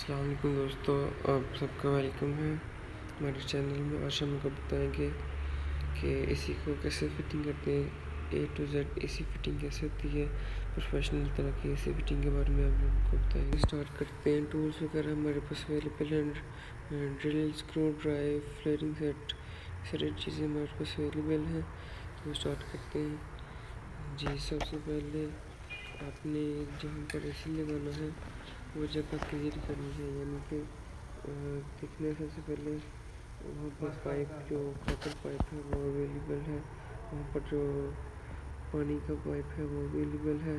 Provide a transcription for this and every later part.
अस्सलाम वालेकुम दोस्तों, आप सबका वेलकम है हमारे चैनल में। आज हम आपको बताएंगे कि एसी को कैसे फिटिंग करते हैं। ए टू जेड एसी फिटिंग कैसे होती है, प्रोफेशनल तरह की एसी फिटिंग के बारे में हम आपको बताएंगे। स्टार्ट करते हैं। टूल्स वगैरह हमारे पास अवेलेबल हैं। Drill, screw drive, flaring set, सारी चीज़ें हमारे पास अवेलेबल हैं। तो स्टार्ट करते हैं जी। सबसे पहले आपने जहाँ पर एसी लगाना है वो जगह क्लियर करनी है, यानी कि देखने सबसे पहले वहाँ पर पाइप, जो कॉपर पाइप है वो अवेलेबल है। वहाँ पर जो पानी का पाइप है वो अवेलेबल है,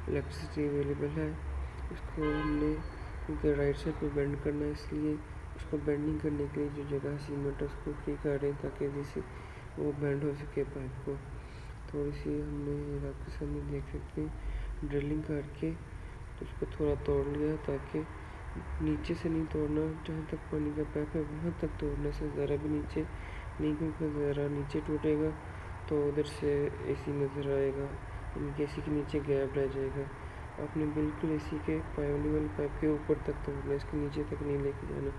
इलेक्ट्रिसिटी अवेलेबल है। उसको हमने क्योंकि राइट साइड पे बेंड करना है, इसलिए उसको बेंडिंग करने के लिए जो जगह सीमेंट उसको फ्री कर रहे हैं ताकि जैसे वो बेंड हो सके पाइप को। थोड़ी सी हमने आपके सामने देख सकते हैं ड्रिलिंग करके तो उसको थोड़ा तोड़ लिया, ताकि नीचे से नहीं तोड़ना, जहाँ तक पानी का पाइप है वहाँ तक तोड़ने से ज़रा भी नीचे नहीं, क्योंकि ज़रा नीचे टूटेगा तो उधर से एसी नज़र आएगा, यानी एसी के नीचे गैप रह जाएगा। आपने बिल्कुल एसी के पानी वाले पाइप के ऊपर तक तोड़ना, इसके नीचे तक नहीं लेके जाना।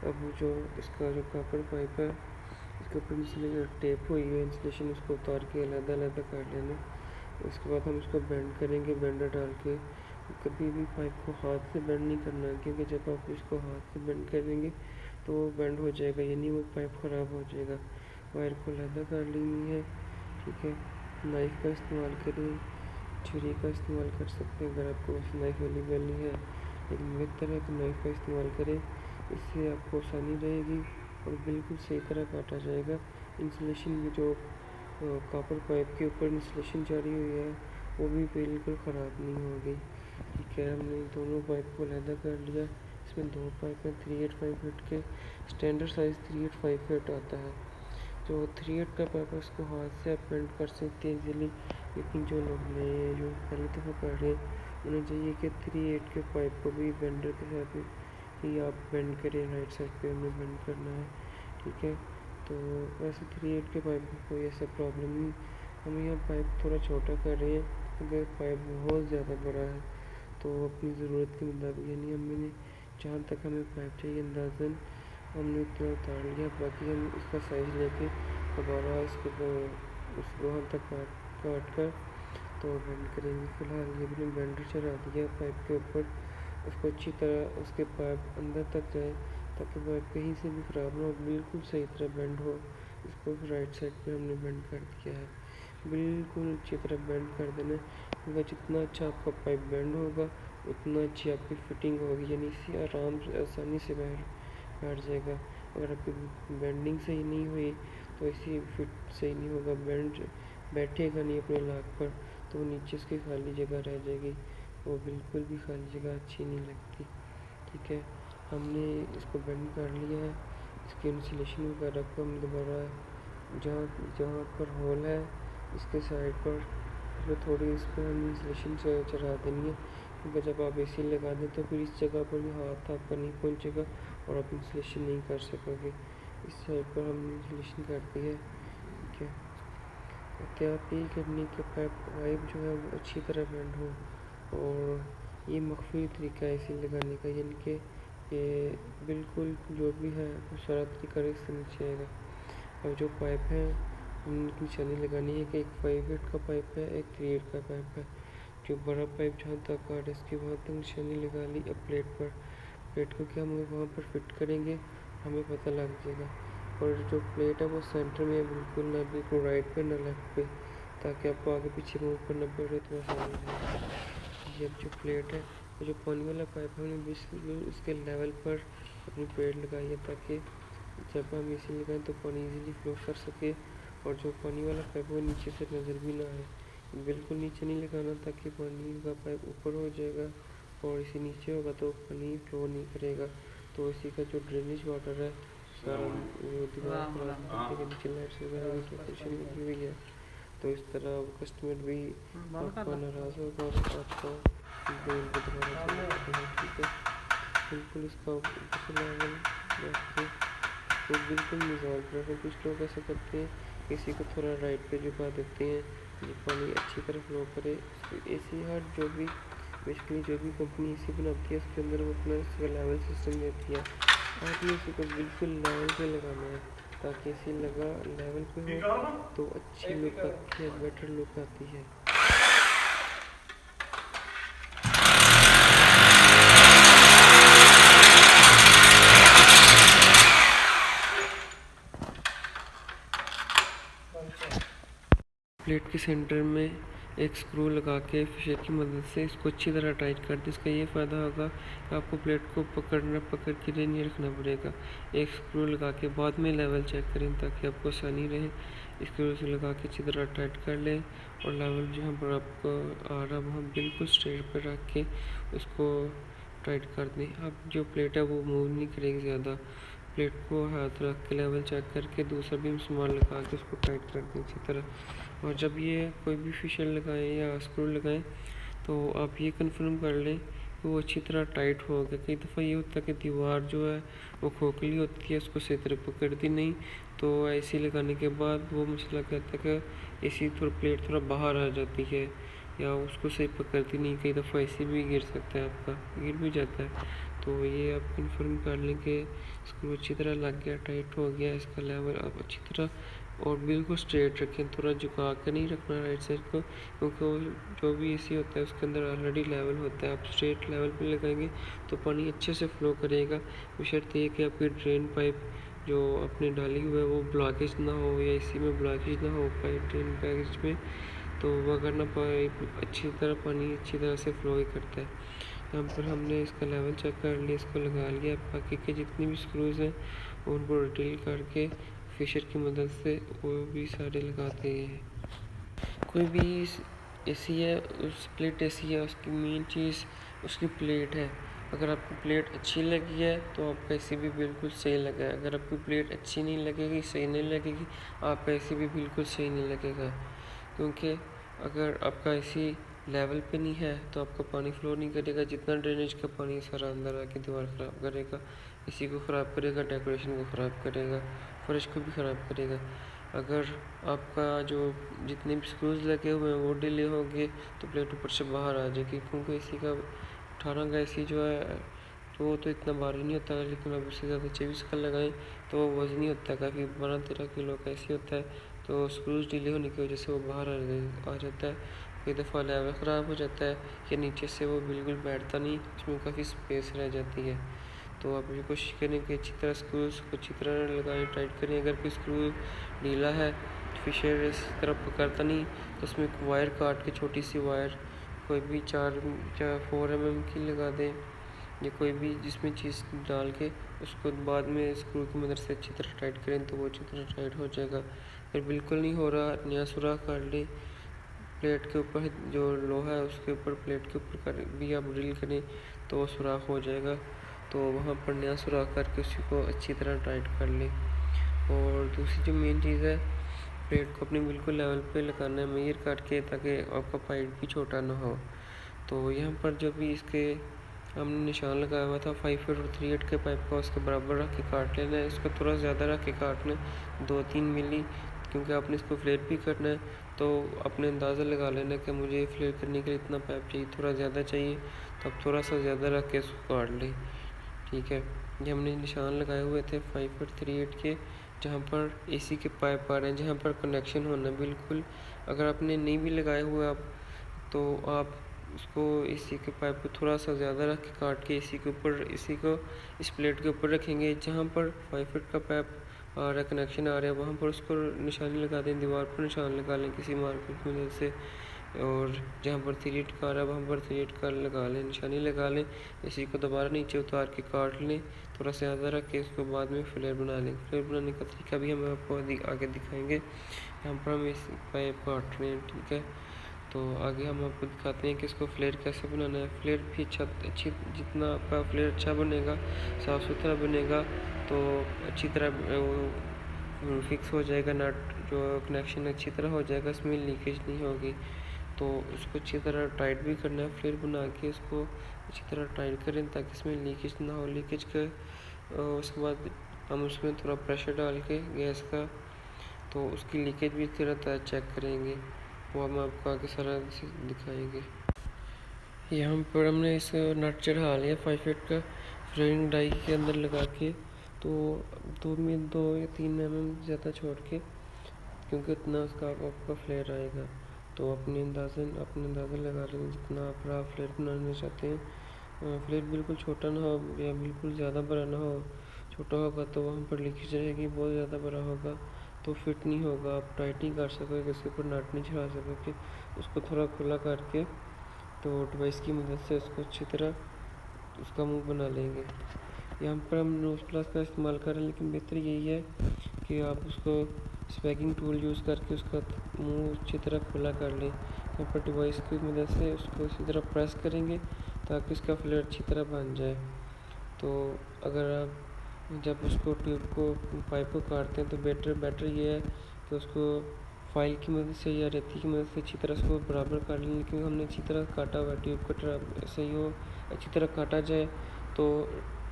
अब जो इसका जो कॉपर पाइप है इसके ऊपर जो टेप हुई है इंसुलेशन, उसको उतार के अलग कर लेना। उसके बाद हम इसको बेंड करेंगे बेंडर डाल के। कभी भी पाइप को हाथ से बेंड नहीं करना है, क्योंकि जब आप इसको हाथ से बेंड करेंगे तो वो बेंड हो जाएगा, यानी वो पाइप ख़राब हो जाएगा। वायर को अलग कर लेनी है, ठीक है। नाइफ़ का इस्तेमाल करें, छुरी का इस्तेमाल कर सकते हैं अगर आपको पास नाइफ़ अवेलेबल नहीं है, लेकिन मेरी तरह की नाइफ़ का इस्तेमाल करें, इससे आपको आसानी रहेगी और बिल्कुल सही तरह काटा जाएगा। इंसुलेशन भी जो कॉपर पाइप के ऊपर इंसुलेशन चढ़ी हुई है वो भी बिल्कुल ख़राब नहीं हो गई, ठीक है। हमने दोनों पाइप को अलग कर लिया। इसमें दो पाइप हैं 385 फीट के, स्टैंडर्ड साइज़ 385 फीट आता है। जो 38 का पाइप है उसको हाथ से आप बेंड कर सकते हैं इजीली, लेकिन जो लोग नए जो पहली दफ़ा कर रहे हैं उन्हें चाहिए कि 38 के पाइप को भी बेंडर के साथ ही आप बेंड करें, राइट साइड पे हमें बेंड करना है, ठीक है। तो वैसे 38 के पाइप में कोई ऐसा प्रॉब्लम नहीं। हम यहाँ पाइप थोड़ा छोटा कर रहे हैं, अगर पाइप बहुत ज़्यादा बड़ा है तो अपनी ज़रूरत के मुताबिक, यानी हमने जहाँ तक हमें पाइप चाहिए अंदाज़न हमने उतना उतार लिया, बाकी हम इसका साइज़ लेके दोबारा इसको उस वहाँ तक काट कर तो बेंड करेंगे। फ़िलहाल ये भी बेंडर चढ़ा दिया पाइप के ऊपर, उसको अच्छी तरह उसके पाइप अंदर तक जाए ताकि पाइप कहीं से भी ख़राब ना हो, बिल्कुल सही तरह बेंड हो। इसको राइट साइड पे हमने बेंड कर दिया है, बिल्कुल अच्छी तरह बेंड कर देना है, क्योंकि जितना अच्छा आपका पाइप बेंड होगा उतना अच्छी आपकी फिटिंग होगी, यानी इसी आराम से आसानी से बैठ जाएगा। अगर आपकी बेंडिंग सही नहीं हुई तो इसी फिट सही नहीं होगा, बेंड बैठेगा नहीं अपने लाक पर, तो वो नीचे उसकी खाली जगह रह जाएगी, वो बिल्कुल भी खाली जगह अच्छी नहीं लगती, ठीक है। हमने इसको बेंड कर लिया है। इसके इंसुलेशन वगैरह को हम दोबारा जहाँ जहाँ पर होल है इसके साइड पर थोड़ी इस पर हम इंसुलेशन से चढ़ा देनी है, क्योंकि जब आप एसी लगा दें तो फिर इस जगह पर भी हाथ आपका नहीं पहुँचेगा और आप इंसुलेशन नहीं कर सकोगे। इस साइड पर हमने इंसुलेशन कर दी है, ठीक है। एहतियात यही करनी कि पाइप जो है वो अच्छी तरह बेंड हो, और ये मख्फी तरीका है इसे लगाने का, यानी कि ये बिल्कुल जो भी है वो सारा तरीका इससे नीचे आएगा। अब जो पाइप है हमने निशानी लगानी है कि एक 5 फीट का पाइप है, एक 3 का पाइप है। जो बड़ा पाइप जहाँ तक काट इसके वहाँ तक निशानी लगा ली। अब प्लेट को क्या हम वहाँ पर फिट करेंगे, हमें पता लग जाएगा। और जो प्लेट है वो सेंटर में है, बिल्कुल ना बिल्कुल राइट पे ना लेफ्ट पे, ताकि आपको आगे पीछे मूव करना पड़े तो आसान हो जाए। ये अब जो प्लेट है, जो पानी वाला पाइप है हमने बिल्कुल उसके लेवल पर अपनी प्लेट लगाई है, ताकि जब हम इसे लगाएं तो पानी इजीली फ्लो कर सके, और जो पानी वाला पाइप वो नीचे से नज़र भी ना आए। बिल्कुल नीचे नहीं लगाना, ताकि पानी का पाइप ऊपर हो जाएगा और इसी नीचे होगा तो पानी फ्लो नहीं करेगा। तो इसी का जो ड्रेनेज वाटर है सारा वो दीवार पर आके के नीचे लाइट्स वगैरह की डेकोरेशन लगी हुई है, तो इस तरह कस्टमर भी आपका नाराज़ होगा और आपका बिल भी दोबारा चलेगा, ठीक है। बिल्कुल इसका लेवल बैठ के तो बिल्कुल मिज़ाज पर। कुछ लोग ऐसा करते हैं, किसी को थोड़ा राइट पे झुका देते हैं, ये पानी अच्छी तरह फ्लो करे। एसी हर जो भी बेसिकली जो भी कंपनी एसी बनाती है उसके अंदर वो अपना इसका लेवल सिस्टम देती है। आपने इसी को बिल्कुल लेवल पे लगाना है ताकि एसी लगा लेवल पे हो तो अच्छी लुक आती है, बेटर लुक आती है। प्लेट के सेंटर में एक स्क्रू लगा के फिशर की मदद से इसको अच्छी तरह टाइट कर दें। इसका ये फ़ायदा होगा कि आपको प्लेट को पकड़ के नहीं रखना पड़ेगा। एक स्क्रू लगा के बाद में लेवल चेक करें ताकि आपको आसानी रहे। स्क्रू से लगा के अच्छी तरह टाइट कर लें और लेवल जहाँ पर आपको आ रहा वहाँ बिल्कुल स्ट्रेट पर रख के उसको टाइट कर दें। अब जो प्लेट है वो मूव नहीं करेगी ज़्यादा। प्लेट को हाथ रख के लेवल चेक करके दूसरा भी सामान लगा के उसको टाइट कर दें अच्छी तरह। और जब ये कोई भी फिशर लगाएं या स्क्रू लगाएं तो आप ये कंफर्म कर लें कि वो अच्छी तरह टाइट हो गया। कई दफ़ा ये होता है कि दीवार जो है वो खोखली होती है, उसको सही तरह पकड़ती नहीं, तो एसी लगाने के बाद वो मसला कहता है कि एसी थोड़ा प्लेट थोड़ा बाहर आ जाती है या उसको सही पकड़ती नहीं। कई दफ़ा एसी भी गिर सकता है, आपका गिर भी जाता है। तो ये आप कंफर्म कर लें कि स्क्रू अच्छी तरह लग गया, टाइट हो गया। इसका लेवल आप अच्छी तरह और बिल्कुल स्ट्रेट रखें, थोड़ा झुका के नहीं रखना राइट साइड को, क्योंकि जो भी एसी होता है उसके अंदर ऑलरेडी लेवल होता है। आप स्ट्रेट लेवल पे लगाएंगे तो पानी अच्छे से फ्लो करेगा, बशर्ते ये कि आपकी ड्रेन पाइप जो आपने डाली हुई है वो ब्लॉकेज ना हो या एसी में ब्लॉकेज ना हो पाइप ड्रेन पैकेज में, तो अगर ना पाइप अच्छी तरह पानी अच्छी तरह से फ्लो ही करता है। यहाँ पर हमने इसका लेवल चेक कर लिया, इसको लगा लिया। बाकी के जितने भी स्क्रूज़ हैं उनको रिटेल करके फिशर की मदद से वो भी सारे लगाते हैं। कोई भी एसी है, उस प्लेट एसी है, उसकी मेन चीज़ उसकी प्लेट है। अगर आपको प्लेट अच्छी लगी है तो आपका एसी भी बिल्कुल सही लगा है। अगर आपकी प्लेट अच्छी नहीं लगेगी, सही नहीं लगेगी, आपका एसी भी बिल्कुल सही नहीं लगेगा। क्योंकि अगर आपका एसी लेवल पे नहीं है तो आपका पानी फ्लो नहीं करेगा। जितना ड्रेनेज का पानी सारा अंदर आके दीवार ख़राब करेगा, एसी को ख़राब करेगा, डेकोरेशन को ख़राब करेगा, फर्श को भी ख़राब करेगा। अगर आपका जो जितने भी स्क्रूज लगे हुए हैं वो ढीले हो गए तो प्लेट ऊपर से बाहर आ जाएगी। क्योंकि एसी का 18 का एसी जो है तो वो तो इतना भारी नहीं होता, लेकिन अब उससे ज़्यादा 24 का लगाएं तो वो वज़नी होता है, काफ़ी 12-13 किलो का एसी होता है। तो स्क्रूज ढीले होने की वजह से वो बाहर आ जाता है। कई दफ़ा लेवल ख़राब हो जाता है या नीचे से वो बिल्कुल बैठता नहीं, उसमें काफ़ी स्पेस रह जाती है। तो आप ये कोशिश करें कि अच्छी तरह स्क्रूज को अच्छी तरह लगाएं, टाइट करें। अगर कोई स्क्रू ढीला है, फिशर इस तरह पकड़ता नहीं, तो उसमें एक वायर काट के छोटी सी वायर कोई भी 4 mm की लगा दें या कोई भी जिसमें चीज़ डाल के उसको बाद में स्क्रू की मदद से अच्छी तरह टाइट करें तो वो अच्छी तरह टाइट हो जाएगा। अगर बिल्कुल नहीं हो रहा, नया सुराख काट लें। प्लेट के ऊपर जो लोहा है उसके ऊपर प्लेट के ऊपर कर भी आप ड्रिल करें तो वो सुराख हो जाएगा। तो वहाँ पर नया सुराख करके उसी को अच्छी तरह टाइट कर लें। और दूसरी जो मेन चीज़ है, प्लेट को अपने बिल्कुल लेवल पे लगाना है मेजर काट के, ताकि आपका पाइप भी छोटा ना हो। तो यहाँ पर जो भी इसके हमने निशान लगाया हुआ था 5 फीट और 3/8 के पाइप का, उसके बराबर रख के काट लेना है। इसको थोड़ा ज़्यादा रख के काटना है, 2-3 मिली, क्योंकि आपने इसको फ्लेट भी करना है। तो अपने अंदाज़ा लगा लेना कि मुझे फ्लेट करने के लिए इतना पाइप चाहिए, थोड़ा ज़्यादा चाहिए तो आप थोड़ा सा ज़्यादा रख के इसको काट लें। ठीक है, ये हमने निशान लगाए हुए थे 5 फीट 3/8 के, जहाँ पर एसी के पाइप आ रहे हैं, जहाँ पर कनेक्शन होना है बिल्कुल। अगर आपने नहीं भी लगाए हुए आप तो आप उसको एसी के पाइप को थोड़ा सा ज़्यादा रख के काट के एसी के ऊपर, एसी को इस प्लेट के ऊपर रखेंगे। जहाँ पर 5 फीट का पाइप आ रहा है, कनेक्शन आ रहा है, वहाँ पर उसको निशानी लगा दें, दीवार पर निशान लगा लें किसी मार्कर की मदद से। और जहाँ पर 3/8 का आ रहा है वहाँ पर 3/8 का लगा लें, निशानी लगा लें। इसी को दोबारा नीचे उतार के काट लें, थोड़ा सा ज़्यादा रख के इसको बाद में फ्लेयर बना लें। फ्लेयर बनाने का तरीका भी हम आपको आगे दिखाएंगे। यहाँ पर हम इस पाइप काट रहे हैं, ठीक है। तो आगे हम आपको दिखाते हैं कि इसको फ्लेयर कैसे बनाना है। फ्लेयर भी अच्छी जितना आपका फ्लेयर अच्छा बनेगा, साफ़ सुथरा बनेगा, तो अच्छी तरह वो फिक्स हो जाएगा नट, जो कनेक्शन अच्छी तरह हो जाएगा, इसमें लीकेज नहीं होगी। तो उसको अच्छी तरह टाइट भी करना है, फ्लेयर बना के उसको अच्छी तरह टाइट करें ताकि इसमें लीकेज ना हो। लीकेज का उसके बाद हम उसमें थोड़ा प्रेशर डाल के गैस का, तो उसकी लीकेज भी तरह चेक करेंगे, वो हम आपको आगे सारा दिखाएंगे। यहाँ पर हमने इस नट चढ़ा लिया 5 फीट का फ्लोरिंग डाई के अंदर लगा के। तो 2 या 3 mm ज़्यादा छोड़ के, क्योंकि उतना उसका आपका फ्लेयर आएगा। तो अपने अंदाज़ा लगा लेंगे जितना आप बड़ा फ्लेयर बनाना चाहते हैं। फ्लेयर बिल्कुल छोटा ना हो या बिल्कुल ज़्यादा बड़ा ना हो। छोटा होगा तो वहाँ पर लीकेज रहेगी, बहुत ज़्यादा बड़ा होगा तो फिट नहीं होगा, आप टाइट नहीं कर सकोगे, उसके ऊपर नट नहीं चढ़ा सकोगे। उसको थोड़ा खुला करके तो डिवाइस की मदद से उसको अच्छी तरह उसका मुंह बना लेंगे। यहाँ पर हम नोज प्लस का इस्तेमाल कर रहे हैं, लेकिन बेहतर यही है कि आप उसको स्पैकिंग टूल यूज़ करके उसका मुंह अच्छी तरह खुला कर लें। यहाँ पर डिवाइस की मदद से उसको इसी तरह प्रेस करेंगे ताकि उसका फ्लेयर अच्छी तरह बन जाए। तो अगर आप जब उसको ट्यूब को पाइप को काटते हैं तो बेटर ये है कि उसको फाइल की मदद से या रेती की मदद से अच्छी तरह उसको बराबर काट लें। लेकिन हमने अच्छी तरह काटा हुआ ट्यूब कटर सही हो, अच्छी तरह काटा जाए तो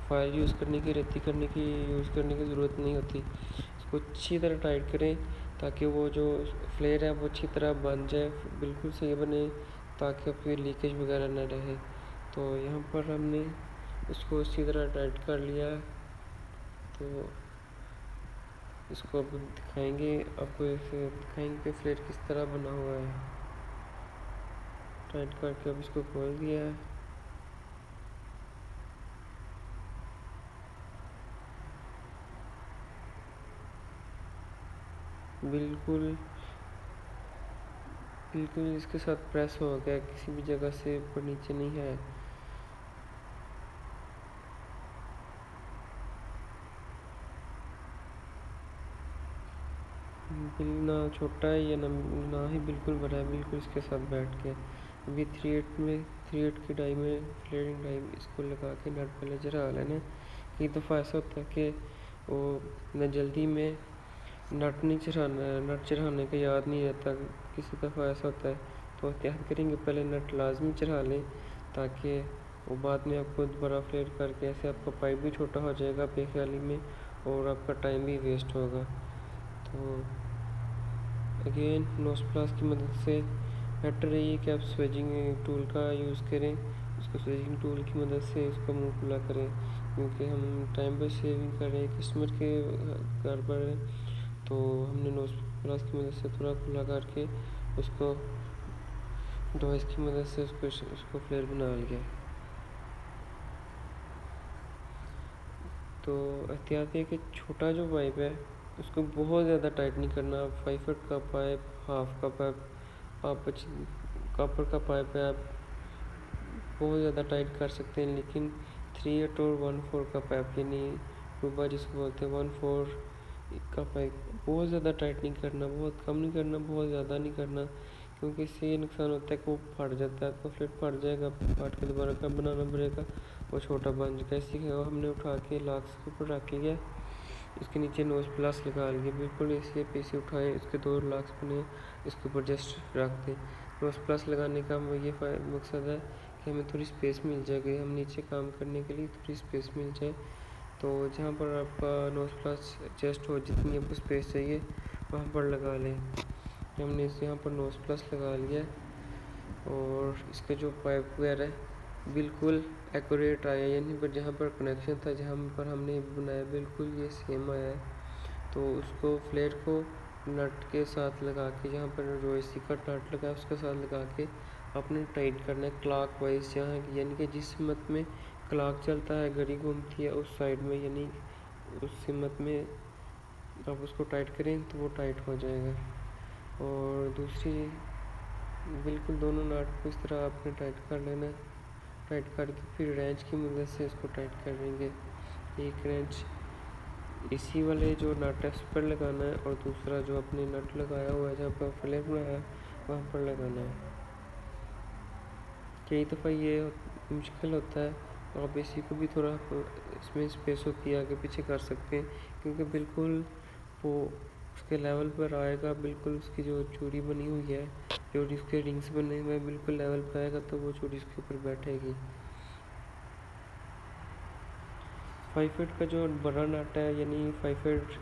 फाइल यूज़ करने की, रेती यूज़ करने की ज़रूरत नहीं होती। इसको अच्छी तरह टाइट करें ताकि वो जो फ्लेयर है वो अच्छी तरह बन जाए, बिल्कुल सही बने, ताकि आपकी लीकेज वगैरह ना रहे। तो यहाँ पर हमने इसको अच्छी तरह टाइट कर लिया है। तो इसको अब दिखाएंगे, आपको इसे दिखाएंगे कि फ्लेयर किस तरह बना हुआ है। टाइट करके अब इसको खोल दिया है। बिल्कुल बिल्कुल इसके साथ प्रेस हो गया, किसी भी जगह से ऊपर नीचे नहीं है। ना छोटा है या ना ही बिल्कुल बड़ा है, बिल्कुल इसके साथ बैठ के। अभी 3/8 की डाई में फ्लेयरिंग डाई इसको लगा के नट पहले चढ़ा लेना। कई दफ़ा ऐसा होता है कि वो न जल्दी में नट चढ़ाने का याद नहीं रहता, किसी दफ़ा ऐसा होता है। तो एहतियात करेंगे, पहले नट लाजमी चढ़ा लें ताकि वो बाद में आपको दोबारा फ्लेयर करके, ऐसे आपका पाइप भी छोटा हो जाएगा बेख्याली में और आपका टाइम भी वेस्ट होगा। तो अगेन नोज प्लस की मदद से बेटर है कि आप स्वेजिंग टूल का यूज़ करें। उसको स्वेजिंग टूल की मदद से उसका मुंह खुला करें, क्योंकि हम टाइम पर सेविंग कर रहे हैं, कस्टमर के घर पर है। तो हमने नोज प्लस की मदद से थोड़ा खुला करके उसको डिवाइस की मदद से उसको फ्लेयर बना लिया। तो एहतियात है कि छोटा जो पाइप है उसको बहुत ज़्यादा टाइट नहीं करना। 5 फीट का पाइप, हाफ का पाइप, आप कॉपर का पाइप है, आप बहुत ज़्यादा टाइट कर सकते हैं। लेकिन 3/8 और 1/4 का पाइप, यानी रूबा जिसको बोलते हैं 1/4 का पाइप, बहुत ज़्यादा टाइट नहीं करना, बहुत कम नहीं करना, बहुत ज़्यादा नहीं करना, क्योंकि इससे ये नुकसान होता है कि वो फट जाता है, आपका फ्लेट फट जाएगा, फट के दोबारा कब बनाना पड़ेगा, वो छोटा बन जाएगा। इसी हमने उठा के लाक्स के ऊपर रख लिया, इसके नीचे नोज प्लस लगा लिए, बिल्कुल ऐसे पीछे उठाए, इसके 2 लाक्स बने, इसके ऊपर जस्ट रख दें। नोज प्लस लगाने का ये मकसद है कि हमें थोड़ी स्पेस मिल जाएगी, हम नीचे काम करने के लिए थोड़ी स्पेस मिल जाए। तो जहाँ पर आपका नोज प्लस एडजस्ट हो, जितनी आपको स्पेस चाहिए वहाँ पर लगा लें। हमने इस यहाँ पर नोज प्लस लगा लिया और इसका जो पाइप वगैरह है बिल्कुल एक्यूरेट आया, यानी पर जहाँ पर कनेक्शन था, जहाँ पर हमने बनाया, बिल्कुल ये सेम आया है। तो उसको फ्लेयर को नट के साथ लगा के, जहाँ पर जो एसी का नट लगा है उसके साथ लगा के आपने टाइट करना है क्लॉक वाइज, जहाँ यानी कि जिस हिम्मत में क्लॉक चलता है, घड़ी घूमती है उस साइड में, यानी उस हिम्मत में आप उसको टाइट करें तो वो टाइट हो जाएगा। और दूसरी, बिल्कुल दोनों नट को इस तरह आपने टाइट कर लेना है। टाइट करके फिर रेंच की मदद से इसको टाइट करेंगे। एक रेंच इसी वाले जो नट है उस पर लगाना है और दूसरा जो अपने नट लगाया हुआ है, जहाँ पर फ्लेयर बनाया है वहाँ पर लगाना है। कई दफ़ा ये मुश्किल होता है, आप इसी को भी थोड़ा इसमें स्पेस होती है आगे पीछे कर सकते हैं, क्योंकि बिल्कुल वो उसके लेवल पर आएगा, बिल्कुल उसकी जो चूड़ी बनी हुई है, जो उसके रिंग्स बने हुए हैं, बिल्कुल लेवल पर आएगा तो वो चूड़ी उसके ऊपर बैठेगी। 5 फीट का जो बड़ा नट है, यानी 5 फीट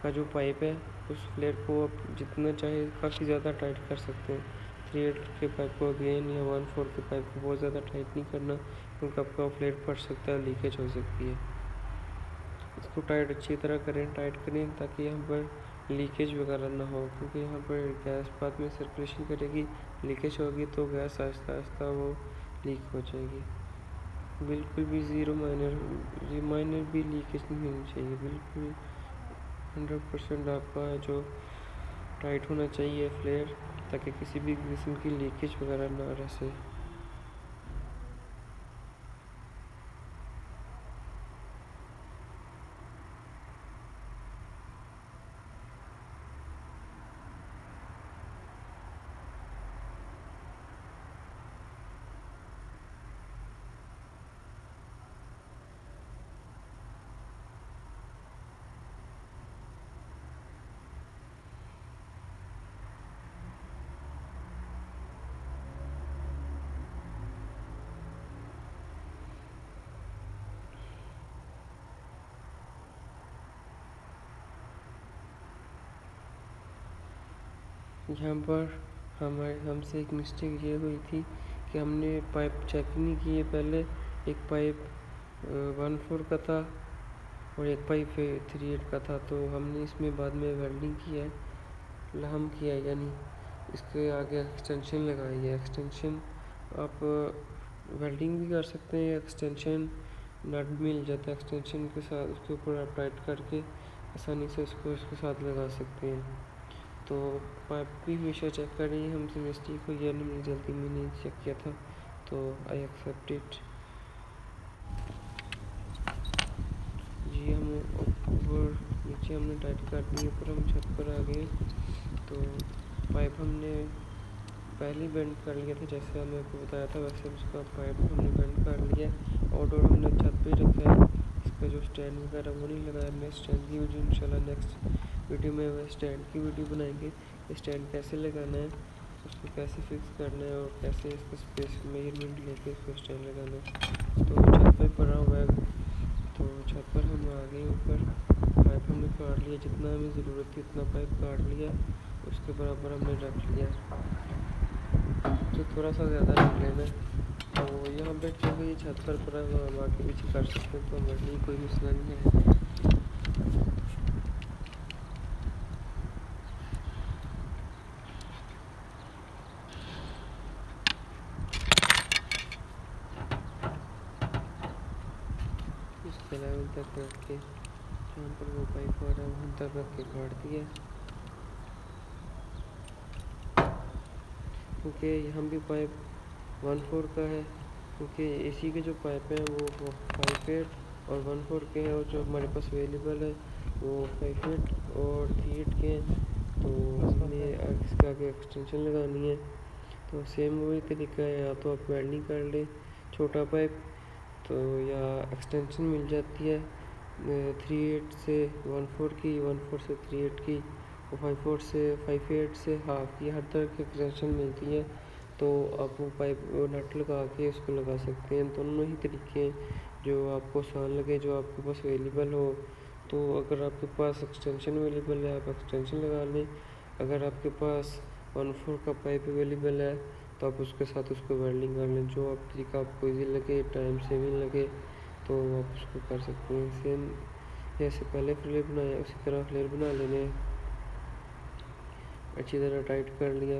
का जो पाइप है, उस फ्लेयर को आप जितना चाहे काफ़ी ज़्यादा टाइट कर सकते हैं। 3/8 के पाइप को अगेन या 1/4 के पाइप को बहुत ज़्यादा टाइट नहीं करना, क्योंकि आपका फ्लेयर फट सकता है, लीकेज हो सकती है। इसको टाइट अच्छी तरह करें, टाइट करें ताकि यहाँ पर लीकेज वगैरह ना हो, क्योंकि यहाँ पर गैस बाद में सर्कुलेशन करेगी, लीकेज होगी तो गैस आहिस्ता आहिस्ता वो लीक हो जाएगी। बिल्कुल भी ज़ीरो माइनर भी लीकेज नहीं होनी चाहिए, बिल्कुल 100% आपका जो टाइट होना चाहिए फ्लेयर, ताकि किसी भी किस्म की लीकेज वगैरह ना रह सके। यहाँ पर हमसे एक मिस्टेक ये हुई थी कि हमने पाइप चेक नहीं किए पहले। एक पाइप 1/4 का था और एक पाइप 3/8 का था, तो हमने इसमें बाद में वेल्डिंग किया है, लहम किया है, यानी इसके आगे एक्सटेंशन लगाई है। एक्सटेंशन आप वेल्डिंग भी कर सकते हैं, एक्सटेंशन नट मिल जाता है, एक्सटेंशन के साथ उसके ऊपर आप टाइट करके आसानी से उसको इसके साथ लगा सकते हैं। तो पाइप भी हमेशा चेक करें, हमसे मिस्टेक हुई है, हमने जल्दी में नहीं चेक किया था, तो आई एक्सेप्ट इट। जी हम ऊपर नीचे हमने टाइट कर दी, ऊपर हम छत पर आ गए। तो पाइप हमने पहले बेंड कर लिया था, जैसे हमने आपको बताया था वैसे उसका पाइप हमने बेंड कर लिया और हमने छत पे रखा है। इसका जो स्टैंड वगैरह वो नहीं लगाया, मैं स्टैंड की वीडियो इंशाल्लाह नेक्स्ट वीडियो में वह स्टैंड की वीडियो बनाएंगे। स्टैंड कैसे लगाना है, उसको कैसे फिक्स करना है और कैसे इसका स्पेस मेजरमेंट लेके इसको स्टैंड लगाना है। तो छत पे पड़ा हुआ है, तो छत पर हम आ गए ऊपर। पाइप हमने काट लिया, जितना हमें ज़रूरत थी उतना पाइप काट लिया, उसके बराबर हमने रख लिया, तो थोड़ा सा ज़्यादा रख लेना। तो यहाँ पे क्योंकि ये छत पर पड़ा हुआ हम आगे पीछे कर सकते हैं, तो हमारे लिए कोई मसला नहीं है। इसके लेवल तक रख के जहाँ पर वो पाइप आ रहा है वहाँ तक रख के काट दिया, क्योंकि यहाँ भी पाइप 1/4 का है, क्योंकि एसी के जो पाइप हैं वो 5/8 और 1/4 के हैं, और जो हमारे पास अवेलेबल है वो 5/8 और 3/8 के हैं। तो हमने इसके आगे एक्सटेंशन लगानी है, तो सेम वही तरीका है, या तो आप वेल्डिंग कर लें छोटा पाइप, तो या एक्सटेंशन मिल जाती है 3/8 से 1/4 की, 1/4 से 3/8 की, और 5/4 से 5/8 से हाफ की, हर तरह की एक्सटेंशन मिलती है। तो आप वो पाइप नट लगा के उसको लगा सकते हैं। दोनों ही तरीके हैं जो आपको आसान लगे, जो आपके पास अवेलेबल हो। तो अगर आपके पास एक्सटेंशन अवेलेबल है आप एक्सटेंशन लगा लें, अगर आपके पास 1/4 का पाइप अवेलेबल है तो आप उसके साथ उसको वेल्डिंग कर लें, जो आप तरीका आपको ईजी लगे, टाइम सेविंग लगे, तो आप उसको कर सकते हैं। सेम जैसे पहले फ्लेयर बनाया उसी तरह फ्लेयर बना लेने, अच्छी तरह टाइट कर लिया,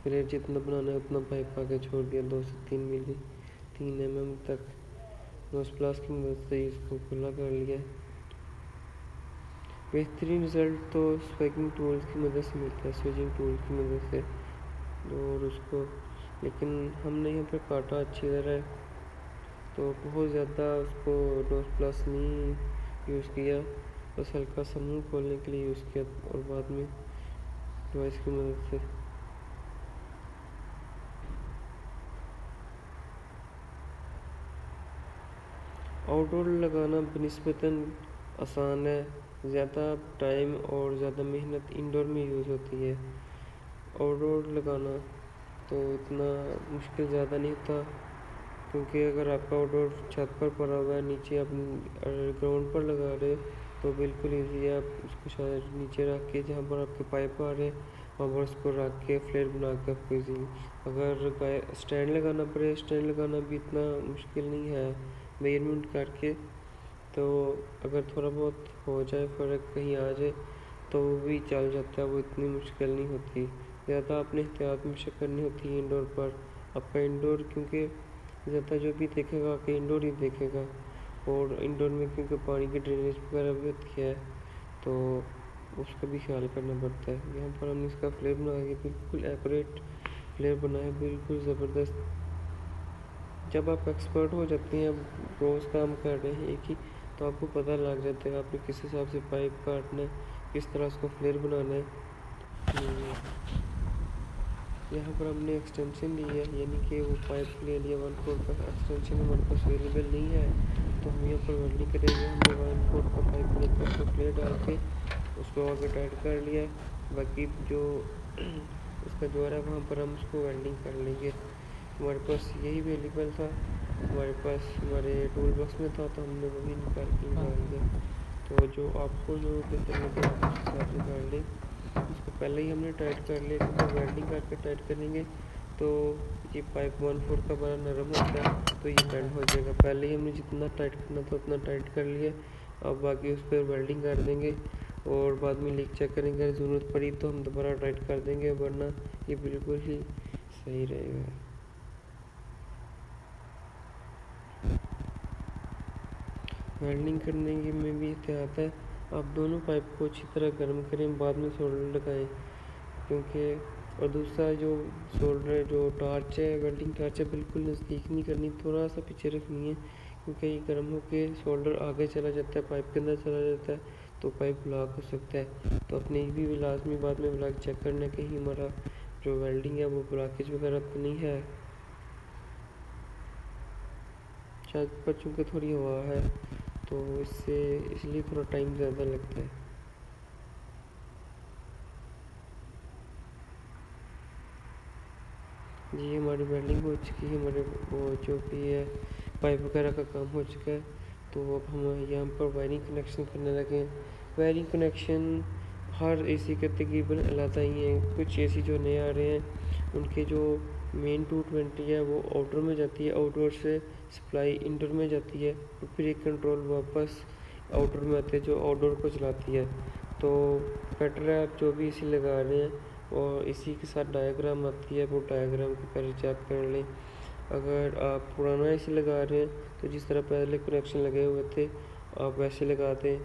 फ्लेयर जितना बनाना है उतना पाइप आगे छोड़ दिया, 2 से 3 मिली 3 mm तक नोज प्लास की मदद से इसको खुला कर लिया। बेहतरीन रिज़ल्ट तो स्वेगिंग टूल्स की मदद से मिलता है, स्वेजिंग टूल की मदद से, और उसको लेकिन हमने यहाँ पे काटा अच्छी तरह, तो बहुत ज़्यादा उसको नोज प्लस नहीं यूज़ किया, बस हल्का सा मुँह खोलने के लिए यूज़ किया, और बाद में डिवाइस की मदद से। आउटडोर लगाना बनिस्बतन आसान है, ज़्यादा टाइम और ज़्यादा मेहनत इंडोर में यूज़ होती है। आउटडोर लगाना तो इतना मुश्किल ज़्यादा नहीं होता, क्योंकि अगर आपका आउटडोर छत पर पड़ा हुआ है, नीचे आप ग्राउंड पर लगा रहे हो तो बिल्कुल ईजी है। आप उसको शायद नीचे रख के जहाँ पर आपके पाइप आ रहे हैं वहाँ पर उसको रख के फ्लेयर बना के आपको इजीली, अगर स्टैंड लगाना पड़े, स्टैंड लगाना भी इतना मुश्किल नहीं है मेजरमेंट करके। तो अगर थोड़ा बहुत हो जाए फ़र्क, कहीं आ जाए तो वो भी चल जाता है, वो इतनी मुश्किल नहीं होती। ज़्यादा आपने एहतियात हमेशा करनी होती है इंडोर पर। आपका इंडोर क्योंकि ज़्यादा जो भी देखेगा आपके इंडोर ही देखेगा, और इंडोर में क्योंकि पानी की ड्रेनेज वगैरह भी होती है तो उसका भी ख्याल करना पड़ता है। यहाँ पर हमने इसका फ्लेयर बना के बिल्कुल एक्यूरेट फ्लेयर बनाया, बिल्कुल ज़बरदस्त। जब आप एक्सपर्ट हो जाते हैं, अब रोज़ काम कर रहे हैं एक ही, तो आपको पता लग जाता है आपने किस हिसाब से पाइप काटना है, किस तरह उसको फ्लेयर बनाना है। यहाँ पर हमने एक्सटेंशन ली है, यानी कि वो पाइप ले लिया 1/4 का एक्सटेंशन हमारे पास अवेलेबल नहीं है, तो हम यहाँ पर वेल्डिंग करेंगे। हमने 1/4 का पाइप लेकर उसको फ्लेयर डाल के उसको आगे टाइट कर लिया। बाकी जो उसका जोड़ है वहाँ पर हम उसको वेल्डिंग कर लेंगे। हमारे पास यही अवेलेबल था, हमारे पास हमारे टूल बॉक्स में था, तो हमने वही निकाल के निकाल दिया। तो जो आपको जो बेहतर लगे आप उस हिसाब से कर लें। इसको पहले ही हमने टाइट कर लिया, क्योंकि वेल्डिंग करके टाइट करेंगे तो ये पाइप 1/4 का बड़ा नरम होता है, तो ये बेंड हो जाएगा। पहले ही हमने जितना टाइट करना था उतना टाइट कर लिया। अब बाकी उस पर वेल्डिंग कर देंगे और बाद में लीक चेक करेंगे, अगर ज़रूरत पड़ी तो हम दोबारा टाइट कर देंगे, वरना ये बिल्कुल ही सही रहेगा। वेल्डिंग करने की में भी एहतियात है, आप दोनों पाइप को अच्छी तरह गर्म करें, बाद में सोल्डर लगाएं, क्योंकि और दूसरा जो सोल्डर जो टार्च है, वेल्डिंग टार्च है, बिल्कुल नज़दीक नहीं करनी, थोड़ा सा पीछे रखनी है, क्योंकि ये गर्म होकर सोल्डर आगे चला जाता है, पाइप के अंदर चला जाता है, तो पाइप ब्लॉक हो सकता है। तो अपने भी लाजमी बाद में ब्लॉक चेक करना कहीं हमारा जो वेल्डिंग है वो ब्लॉकेज वगैरह तो नहीं है। शायद पर चूँकि थोड़ी हवा है तो इसलिए थोड़ा टाइम ज़्यादा लगता है। जी हमारी वेल्डिंग हो चुकी है, हमारे वो जो भी है पाइप वगैरह का काम हो चुका है। तो अब हम यहाँ पर वायरिंग कनेक्शन करने लगे हैं। वायरिंग कनेक्शन हर एसी के तकरीबन अलग ही हैं। कुछ एसी जो नए आ रहे हैं उनके जो मेन 220 है वो आउटडोर में जाती है, आउटडोर से सप्लाई इंडोर में जाती है, और फिर एक कंट्रोल वापस आउटडोर में आते हैं जो आउटडोर को चलाती है। तो बेटर है आप जो भी एसी लगा रहे हैं और इसी के साथ डायग्राम आती है, वो डायग्राम को पहले चेक कर लें। अगर आप पुराना एसी लगा रहे हैं तो जिस तरह पहले कनेक्शन लगे हुए थे आप वैसे लगा दें,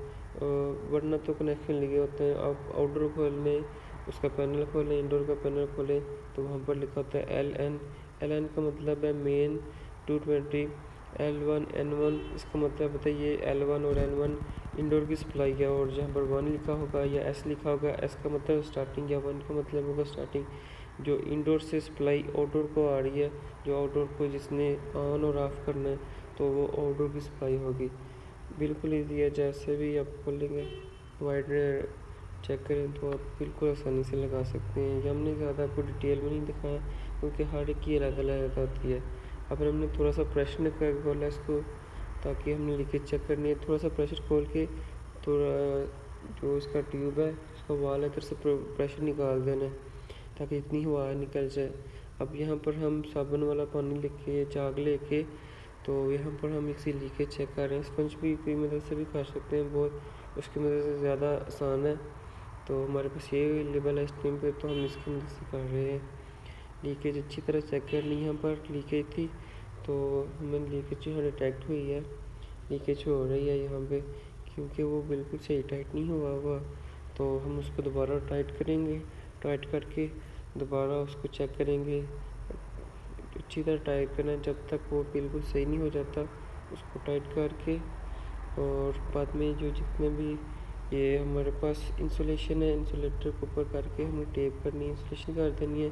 वरना तो कनेक्शन लगे होते हैं। आप आउटडोर खोल लें, उसका पैनल खोलें, इंडोर का पैनल खोलें, तो वहाँ पर लिखा होता है LN। LN का मतलब है मेन 220, L1 N1 इसका मतलब होता है ये L1 और N1 इंडोर की सप्लाई है, और जहाँ पर 1 लिखा होगा या S लिखा होगा, S का मतलब स्टार्टिंग या 1 का मतलब होगा स्टार्टिंग। जो इंडोर से सप्लाई आउटडोर को आ रही है, जो आउटडोर को जिसने ऑन और ऑफ करना है, तो वो आउटडोर की सप्लाई होगी। बिल्कुल ईजी है, जैसे भी आप खोलेंगे वाइडर चेक करें तो आप बिल्कुल आसानी से लगा सकते हैं। ये हमने ज़्यादा आपको डिटेल में नहीं दिखाया क्योंकि हर एक की अलग अलग होती है। अब हमने थोड़ा सा प्रेशर कर खोला इसको, ताकि हमने लीकेज चेक करनी है। थोड़ा सा प्रेशर खोल के थोड़ा जो इसका ट्यूब है, इसका वाल है, इधर से प्रेशर निकाल देना है ताकि इतनी हवा निकल जाए। अब यहाँ पर हम साबुन वाला पानी लेके जाग लेके, तो यहाँ पर हम इसी लीकेज चेक कर रहे हैं। स्पंज भी की मदद से भी कर सकते हैं, बहुत उसकी मदद से ज़्यादा आसान है। तो हमारे पास ये अवेलेबल है इस टाइम पे, तो हम इसकी मदद से कर रहे हैं। लीकेज अच्छी तरह चेक कर ली, यहाँ पर लीकेज थी तो हमें लीकेज जो है डिटेक्ट हुई है, लीकेज हो रही है यहाँ पे, क्योंकि वो बिल्कुल सही टाइट नहीं हुआ। तो हम उसको दोबारा टाइट करेंगे, टाइट करके दोबारा उसको चेक करेंगे। अच्छी तरह टाइट करना है, जब तक वो बिल्कुल सही नहीं हो जाता उसको टाइट करके। और बाद में जो जितने भी ये हमारे पास इंसुलेशन है, इंसुलेटर के ऊपर करके हमें टेप करनी है, इंसुलेशन कर देनी है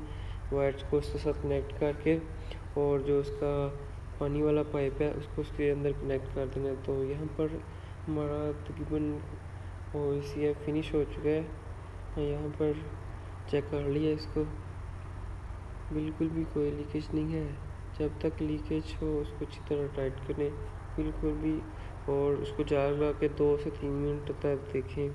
वायर्स को उसके साथ कनेक्ट करके, और जो उसका पानी वाला पाइप है उसको उसके अंदर कनेक्ट कर देना है। तो यहाँ पर हमारा तकरीबन वो इसी फिनिश हो चुका है। यहाँ पर चेक कर लिया इसको, बिल्कुल भी कोई लीकेज नहीं है। जब तक लीकेज हो उसको अच्छी तरह टाइट करें, बिल्कुल भी, और उसको जार लगा के 2 से 3 मिनट तक देखें।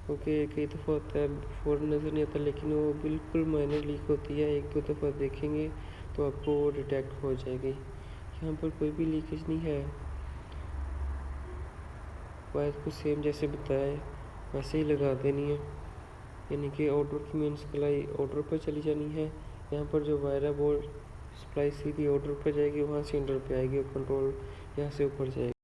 क्योंकि कई दफ़ा होता है फ़ौरन नज़र नहीं आता, लेकिन वो बिल्कुल माइनर लीक होती है। 1-2 दफ़ा देखेंगे तो आपको वो डिटेक्ट हो जाएगी। यहाँ पर कोई भी लीकेज नहीं है। वायर को सेम जैसे बताया वैसे ही लगा देनी है, यानी कि आउटडोर की मेन सप्लाई आउटडोर पर चली जानी है। यहाँ पर जो वायर है वो सप्लाई सीधी आउटडोर पर जाएगी, वहाँ से इंडोर पे आएगी और कंट्रोल यहाँ से ऊपर जाएगी।